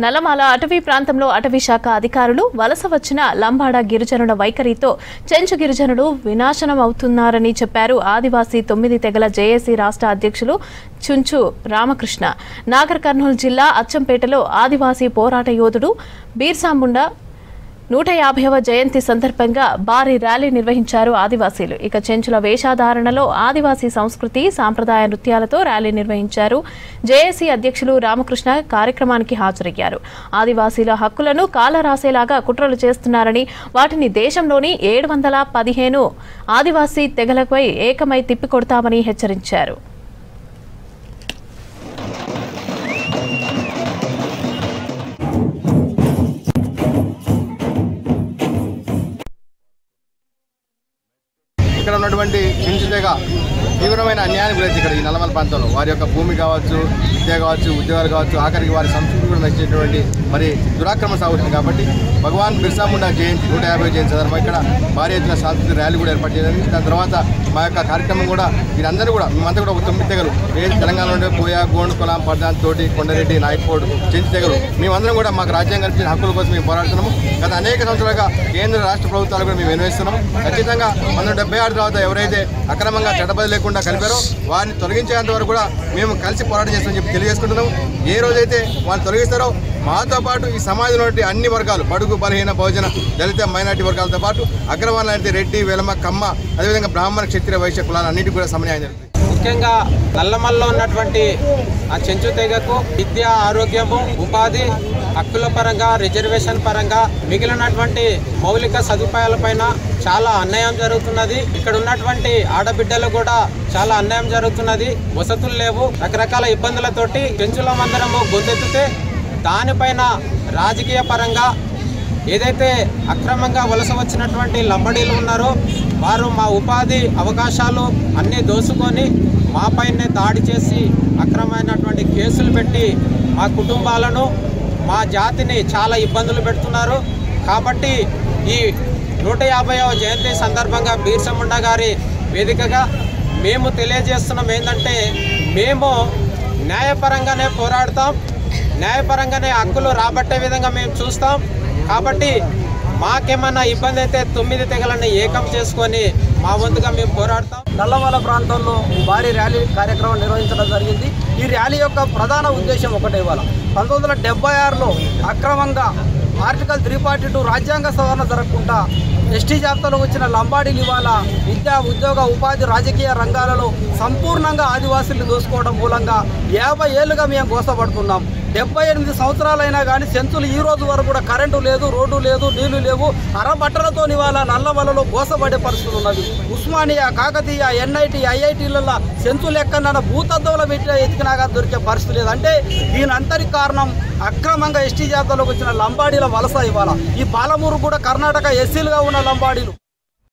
నల్లమల అటవీ ప్రాంతంలో అటవీ శాఖ అధికారులు వలస వచ్చిన లంబాడ గిరిజనుల వైఖరితో చెంచు గిరిజనులు వినాశనం అవుతున్నారని చెప్పారు ఆదివాసీ 9 తెగల జేఏసీ రాష్ట్ర అధ్యక్షులు చుంచు రామకృష్ణ. నాగర్ కర్నూలు జిల్లా అచ్చంపేటలో ఆదివాసీ పోరాట యోధుడు బీర్సా ముండా 150వ జయంతి సందర్భంగా భారీ ర్యాలీ నిర్వహించారు ఆదివాసీలు. ఇక చెంచుల వేషధారణలో ఆదివాసీ సంస్కృతి సాంప్రదాయ నృత్యాలతో ర్యాలీ నిర్వహించారు. జేఏసీ అధ్యక్షులు రామకృష్ణ కార్యక్రమానికి హాజరయ్యారు. ఆదివాసీల హక్కులను కాలరాసేలాగా కుట్రలు చేస్తున్నారని, వాటిని దేశంలోని 715 ఆదివాసీ తెగలపై ఏకమై తిప్పికొడతామని హెచ్చరించారు. ఇక్కడ ఉన్నటువంటి చెంచుతెగ తీవ్రమైన అన్యాయానికి గురించి ఇక్కడ ఈ నల్లమల ప్రాంతంలో వారి యొక్క భూమి కావచ్చు, విద్య కావచ్చు, ఉద్యోగాలు కావచ్చు, ఆఖరికి వారి సంస్కృతి కూడా నచ్చేటువంటి మరి దురాక్రమణ సాగుతుంది. కాబట్టి భగవాన్ బిర్సా ముండా జయంతి 150వ జయంతి సందర్భంగా ఇక్కడ భారీ ఎత్తున సాంస్కృతిక ర్యాలీ కూడా ఏర్పాటు చేయడం. దాని తర్వాత మా యొక్క కార్యక్రమం కూడా వీరందరూ కూడా మేమంతా కూడా ఒక 9 తెగలు తెలంగాణలో ఉండే కోయా, గోండ్, కొలాం, పర్దాన్, తోటి, కొండరెడ్డి, నాయక్పోడ్, చెంచు తెగలు మేమందరం కూడా మాకు రాజ్యాంగం ఇచ్చిన హక్కుల కోసం మేము పోరాడుతున్నాము. గత అనేక సంవత్సరాలుగా కేంద్ర రాష్ట్ర ప్రభుత్వాలు కూడా మేము వినియోగిస్తున్నాము. ఖచ్చితంగా 1976 తర్వాత ఎవరైతే అక్రమంగా చట్టబద్ధ లేకుండా కలిపారో వారిని తొలగించేంత వరకు కూడా మేము కలిసి పోరాటం చేస్తామని చెప్పి తెలియజేసుకుంటున్నాము. ఏ రోజైతే వాళ్ళు తొలగిస్తారో మాతో పాటు ఈ సమాజంలో అన్ని వర్గాలు, బడుగు, బలహీన, బహుజన, దళిత, మైనార్టీ వర్గాలతో పాటు అగ్రవర్ణాలు అంటే రెడ్డి, వెలమ, కమ్మ, అదేవిధంగా బ్రాహ్మణ, క్షత్రియ, వైశ్య కులాలు అన్నింటికి కూడా సమన్యాయం జరుగుతుంది. ముఖ్యంగా నల్లమల్లో ఉన్నటువంటి ఆ చెంచు తెగకు విద్య, ఆరోగ్యము, ఉపాధి హక్కుల పరంగా, రిజర్వేషన్ పరంగా మిగిలినటువంటి మౌలిక సదుపాయాలపైన చాలా అన్యాయం జరుగుతున్నది. ఇక్కడ ఉన్నటువంటి ఆడబిడ్డలు కూడా చాలా అన్యాయం జరుగుతున్నది. వసతులు లేవు, రకరకాల ఇబ్బందులతోటి చెంచులమందరము గొంతెత్తితే దానిపైన రాజకీయ పరంగా ఏదైతే అక్రమంగా వలస వచ్చినటువంటి లంబడీలు ఉన్నారో వారు మా ఉపాధి అవకాశాలు అన్నీ దోసుకొని మాపైనే దాడి చేసి అక్రమమైనటువంటి కేసులు పెట్టి మా కుటుంబాలను, మా జాతిని చాలా ఇబ్బందులు పెడుతున్నారు. కాబట్టి ఈ 150వ జయంతి సందర్భంగా బీర్సా ముండా గారి వేదికగా మేము తెలియజేస్తున్నాం ఏంటంటే, మేము న్యాయపరంగానే పోరాడతాం, న్యాయపరంగానే హక్కులు రాబట్టే విధంగా మేము చూస్తాం. కాబట్టి మాకేమన్నా ఇబ్బంది అయితే 9 తెగలని ఏకం చేసుకొని మా వంతుగా మేము పోరాడతాం. నల్లమల ప్రాంతంలో భారీ ర్యాలీ కార్యక్రమం నిర్వహించడం జరిగింది. ఈ ర్యాలీ యొక్క ప్రధాన ఉద్దేశం ఒకటే. ఇవాళ 1976లో అక్రమంగా ఆర్టికల్ 342 రాజ్యాంగ సవరణ జరగకుండా ఎస్టీ జాబితాలో వచ్చిన లంబాడీలు ఇవాళ విద్యా, ఉద్యోగ, ఉపాధి, రాజకీయ రంగాలలో సంపూర్ణంగా ఆదివాసులు దోసుకోవడం మూలంగా 50 ఏళ్ళుగా మేము గోసపడుతున్నాం. 78 సంవత్సరాలైనా కానీ చెంచులు ఈ రోజు వరకు కూడా కరెంటు లేదు, రోడ్డు లేదు, నీళ్లు లేవు. అరబట్టలతో ఇవాళ నల్లమలలో గోసపడే పరిస్థితులు ఉన్నది. ఉస్మానియా, కాకతీయ, ఎన్ఐటి, ఐఐటీలలో చెంచులు ఎక్కడన్నా భూతత్వంలో పెట్టి ఎతికినాగా దొరికే పరిస్థితి లేదు. అంటే దీని అంతరికి కారణం అక్రమంగా ఎస్టీ జాబితాలోకి వచ్చిన లంబాడీల వలస. ఇవాళ ఈ పాలమూరు కూడా కర్ణాటక ఎస్సీలుగా ఉన్న లంబాడీలు